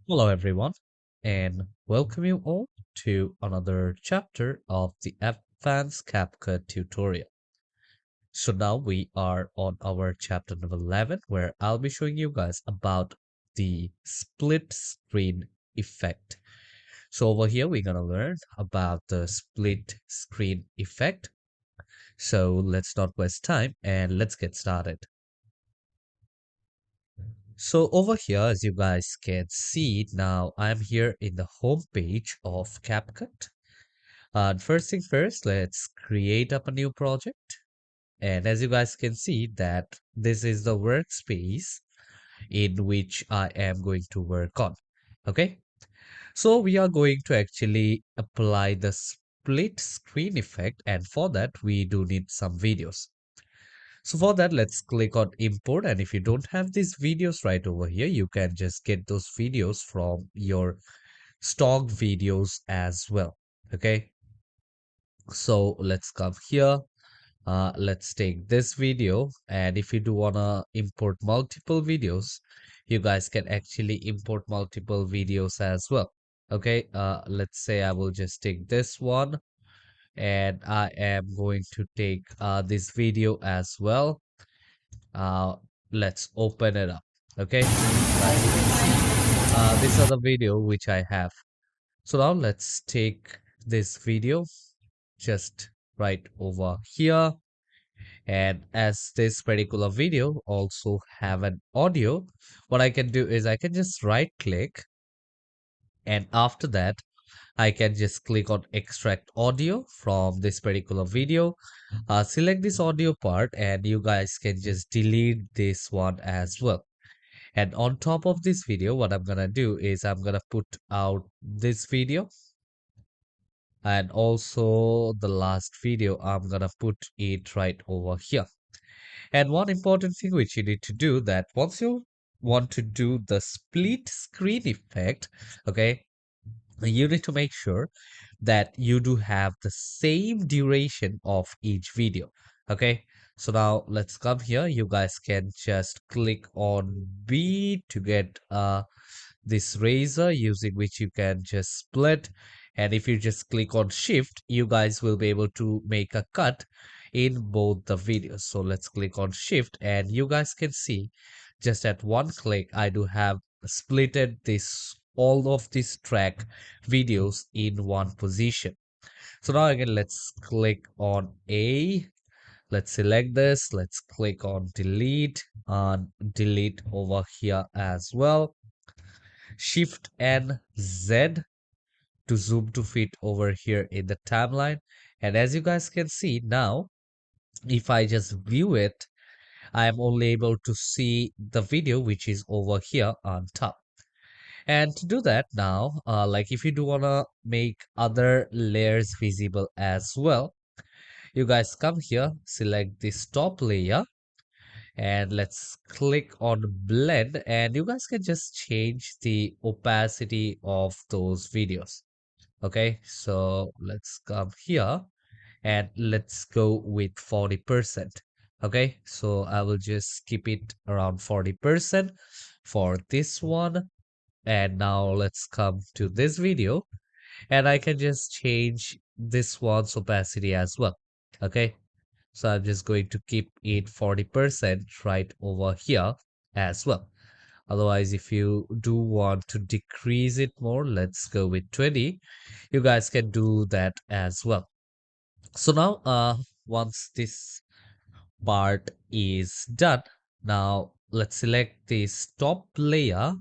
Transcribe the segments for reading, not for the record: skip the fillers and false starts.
Hello, everyone, and welcome you all to another chapter of the Advanced CapCut tutorial. So now we are on our chapter number 11, where I'll be showing you guys about the split screen effect. So over here, we're gonna learn about the split screen effect. So let's not waste time and let's get started. So over here, as you guys can see now, I'm here in the home page of CapCut. First thing first, let's create up a new project. And as you guys can see that this is the workspace in which I am going to work on. Okay, so we are going to actually apply the split screen effect, and for that we do need some videos. So for that, let's click on import, and if you don't have these videos right over here, you can just get those videos from your stock videos as well. Okay, so let's come here. Let's take this video, and if you do wanna import multiple videos, you guys can actually import multiple videos as well. Okay, let's say I will just take this one, and I am going to take this video as well. uh, let's open it up. Okay, as you can see, these are the video which I have. So now let's take this video just right over here, and as this particular video also have an audio, what I can do is I can just right click, and after that I can just click on extract audio from this particular video. Select this audio part, and you guys can just delete this one as well. And on top of this video, what I'm gonna do is I'm gonna put out this video, and also the last video I'm gonna put it right over here. And one important thing which you need to do, that once you want to do the split screen effect, okay, you need to make sure that you do have the same duration of each video. Okay, so now let's come here. You guys can just click on B to get this razor, using which you can just split, and if you just click on shift, you guys will be able to make a cut in both the videos. So let's click on shift, and you guys can see just at one click I do have splitted this all of these track videos in one position. So now again, let's click on A. Let's select this. Let's click on delete and delete over here as well. Shift and Z to zoom to fit over here in the timeline. And as you guys can see now, if I just view it, I am only able to see the video which is over here on top. And to do that now, like if you do wanna make other layers visible as well, you guys come here, select this top layer, and let's click on blend, and you guys can just change the opacity of those videos. Okay, so let's come here and let's go with 40%. Okay, so I will just keep it around 40% for this one. And now let's come to this video, and I can just change this one's opacity as well. Okay, so I'm just going to keep it 40% right over here as well. Otherwise, if you do want to decrease it more, let's go with 20. You guys can do that as well. So now, once this part is done, now let's select this top layer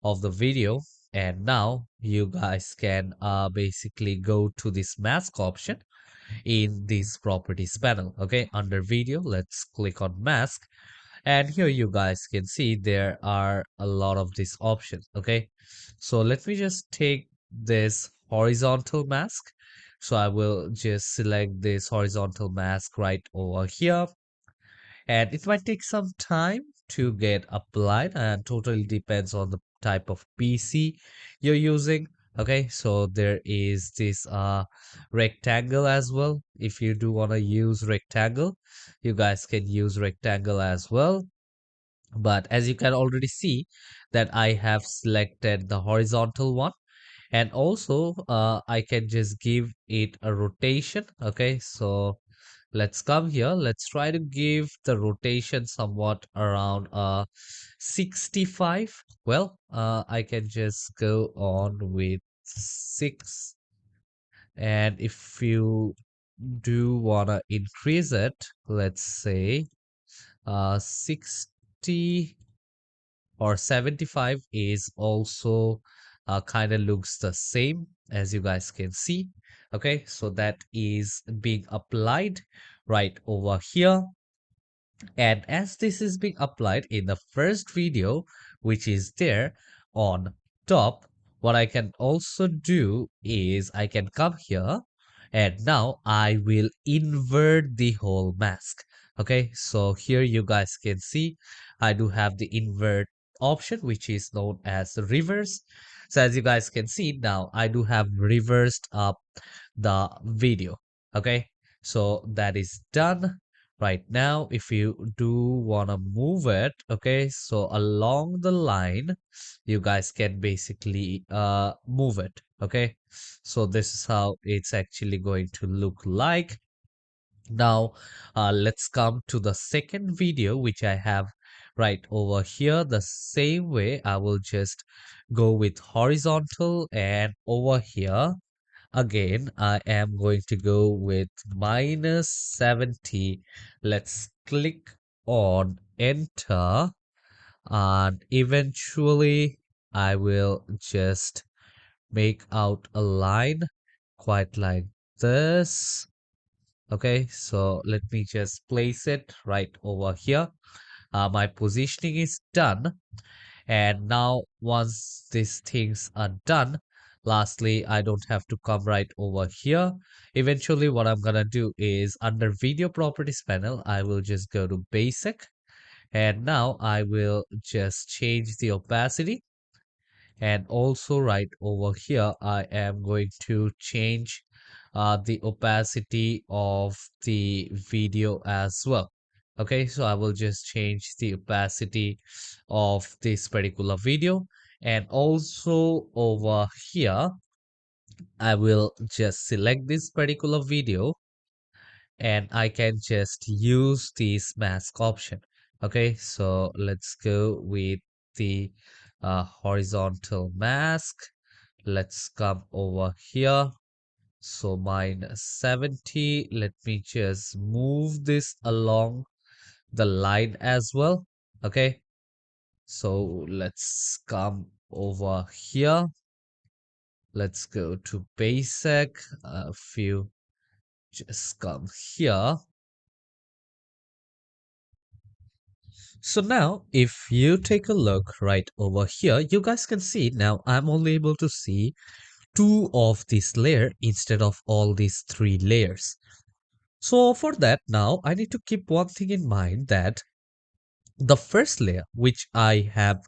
of the video, and now you guys can basically go to this mask option in this properties panel. Okay, under video, let's click on mask, and here you guys can see there are a lot of these options. Okay, so let me just take this horizontal mask. So I will just select this horizontal mask right over here, and it might take some time to get applied, and totally depends on the type of PC you're using. Okay, so there is this rectangle as well. If you do want to use rectangle, you guys can use rectangle as well. But as you can already see that I have selected the horizontal one, and also I can just give it a rotation. Okay, so let's come here. Let's try to give the rotation somewhat around 65. Well, I can just go on with 6. And if you do wanna increase it, let's say 60 or 75 is also kind of looks the same, as you guys can see. Okay, so that is being applied right over here. And as this is being applied in the first video, which is there on top, what I can also do is I can come here and now I will invert the whole mask. Okay, so here you guys can see I do have the invert option, which is known as reverse. So as you guys can see now, I do have reversed up the video. Okay, so that is done. Right now, if you do want to move it, okay, so along the line, you guys can basically move it, okay? So this is how it's actually going to look like. Now, let's come to the second video, which I have right over here. The same way, I will just go with horizontal, and over here, again, I am going to go with -70. Let's click on enter, and eventually I will just make out a line quite like this. Okay, so let me just place it right over here. My positioning is done. And now once these things are done, lastly, I don't have to come right over here. Eventually, what I'm gonna do is under video properties panel, I will just go to basic. And now I will just change the opacity. And also right over here, I am going to change the opacity of the video as well. Okay, so I will just change the opacity of this particular video. And also over here, I will just select this particular video and I can just use this mask option. Okay, so let's go with the horizontal mask. Let's come over here. So -70. Let me just move this along the line as well. Okay, so let's come over here. Let's go to basic. A few just come here. So now, if you take a look right over here, you guys can see now I'm only able to see two of this layer instead of all these three layers. So for that, now I need to keep one thing in mind, that the first layer, which I have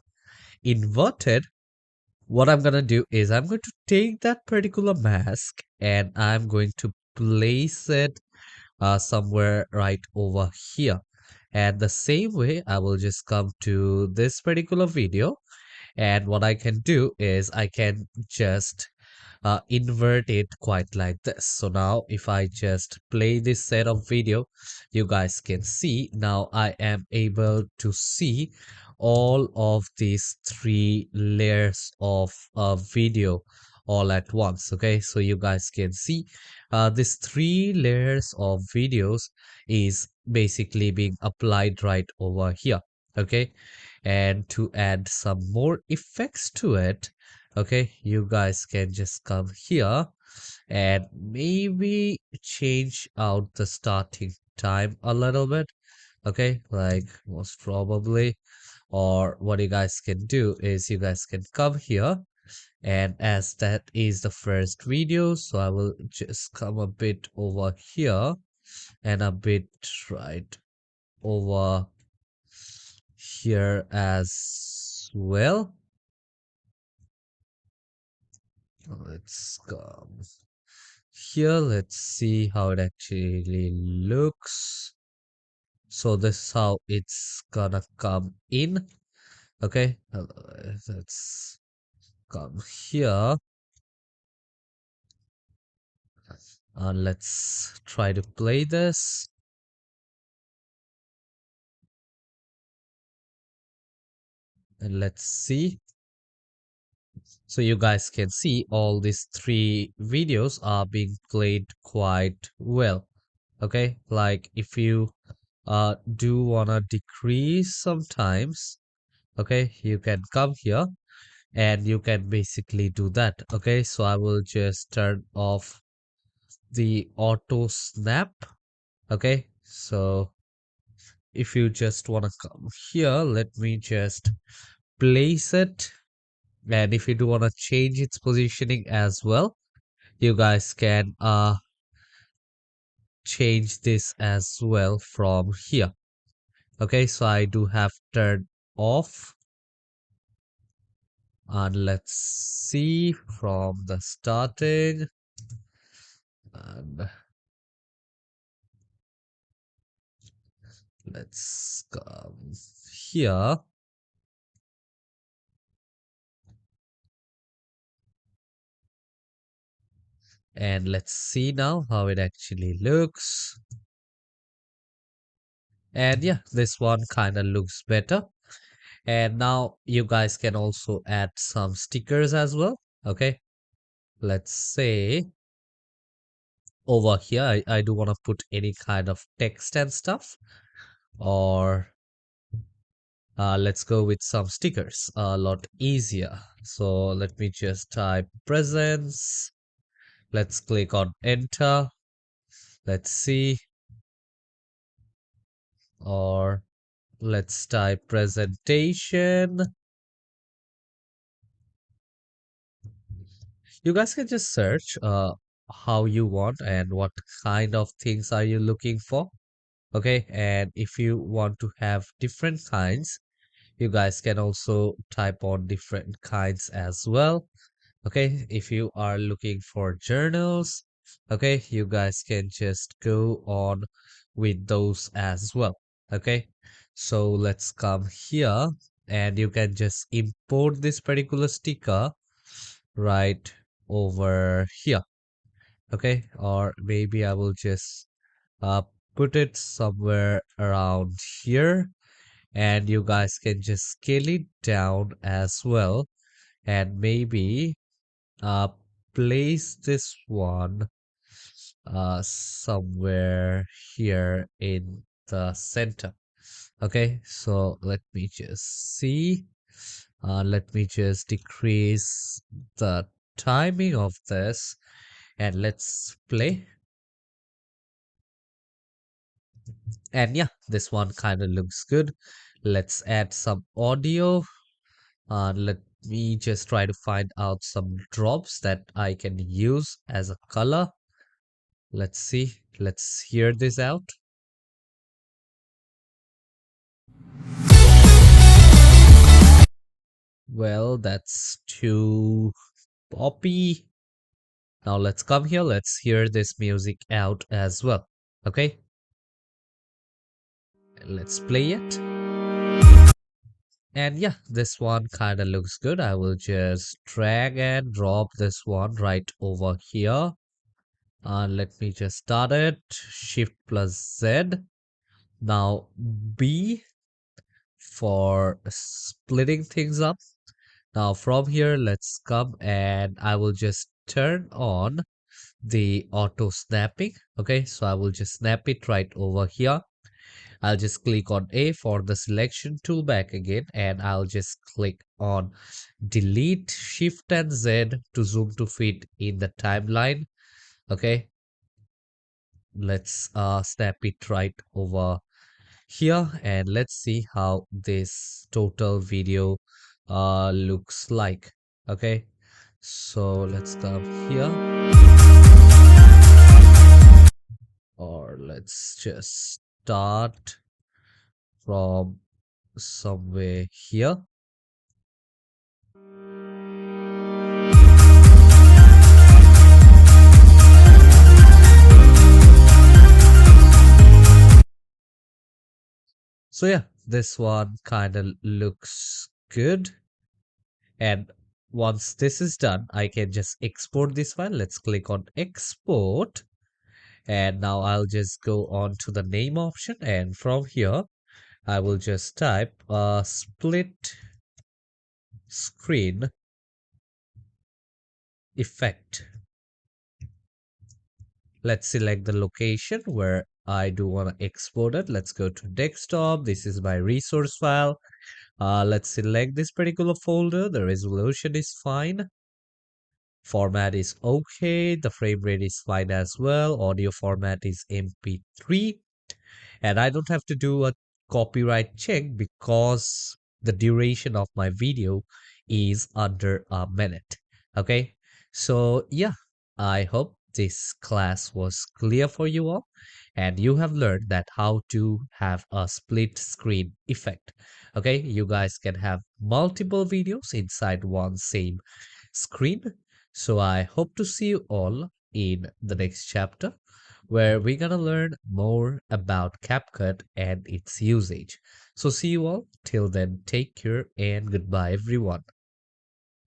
inverted, what I'm gonna do is I'm going to take that particular mask and I'm going to place it somewhere right over here. And the same way, I will just come to this particular video, and what I can do is I can just invert it quite like this. So now if I just play this set of video, you guys can see now I am able to see all of these three layers of video all at once. Okay, so you guys can see these three layers of videos is basically being applied right over here. Okay, and to add some more effects to it, okay, you guys can just come here and maybe change out the starting time a little bit. Okay, like most probably, or what you guys can do is you guys can come here, and as that is the first video, so I will just come a bit over here and a bit right over here as well. Let's come here. Let's see how it actually looks. So this is how it's gonna come in. Okay, let's come here and let's try to play this. And let's see. So you guys can see all these three videos are being played quite well. Okay, like if you do wanna decrease sometimes, okay, you can come here and you can basically do that. Okay, so I will just turn off the auto snap. Okay, so if you just want to come here, let me just place it. And if you do want to change its positioning as well, you guys can change this as well from here. Okay, so I do have turned off. And let's see from the starting. And let's come here. And let's see now how it actually looks. And yeah, this one kind of looks better. And now you guys can also add some stickers as well. Okay, let's say over here, I do want to put any kind of text and stuff. Or let's go with some stickers, a lot easier. So let me just type presents. Let's click on enter. Let's see. Or let's type presentation. You guys can just search how you want and what kind of things are you looking for. Okay, and if you want to have different kinds, you guys can also type on different kinds as well. Okay, if you are looking for journals, okay, you guys can just go on with those as well. Okay, so let's come here and you can just import this particular sticker right over here. Okay, or maybe I will just uh put it somewhere around here, and you guys can just scale it down as well, and maybe uh place this one somewhere here in the center. Okay, so let me just see. Let me just decrease the timing of this and let's play. And yeah, this one kind of looks good. Let's add some audio. Let me just try to find out some drops that I can use as a color. Let's see. Let's hear this out. Well, that's too poppy. Now let's come here. Let's hear this music out as well. Okay, let's play it. And yeah, this one kind of looks good. I will just drag and drop this one right over here. Let me just start it. Shift plus Z. Now B for splitting things up. Now from here, let's come and I will just turn on the auto snapping. Okay, so I will just snap it right over here. I'll just click on A for the selection tool back again, and I'll just click on delete, shift and Z to zoom to fit in the timeline. Okay, let's snap it right over here and let's see how this total video looks like. Okay, so let's come here, or let's just start from somewhere here. So yeah, this one kind of looks good. And once this is done, I can just export this file. Let's click on export. And now I'll just go on to the name option. And from here, I will just type split screen effect. Let's select the location where I do want to export it. Let's go to desktop. This is my resource file. Let's select this particular folder. The resolution is fine. Format is okay. The frame rate is fine as well. Audio format is MP3. And I don't have to do a copyright check because the duration of my video is under a minute. Okay, so yeah, I hope this class was clear for you all and you have learned that how to have a split screen effect. Okay, you guys can have multiple videos inside one same screen. So I hope to see you all in the next chapter where we're gonna learn more about CapCut and its usage. So see you all. Till then, take care and goodbye everyone.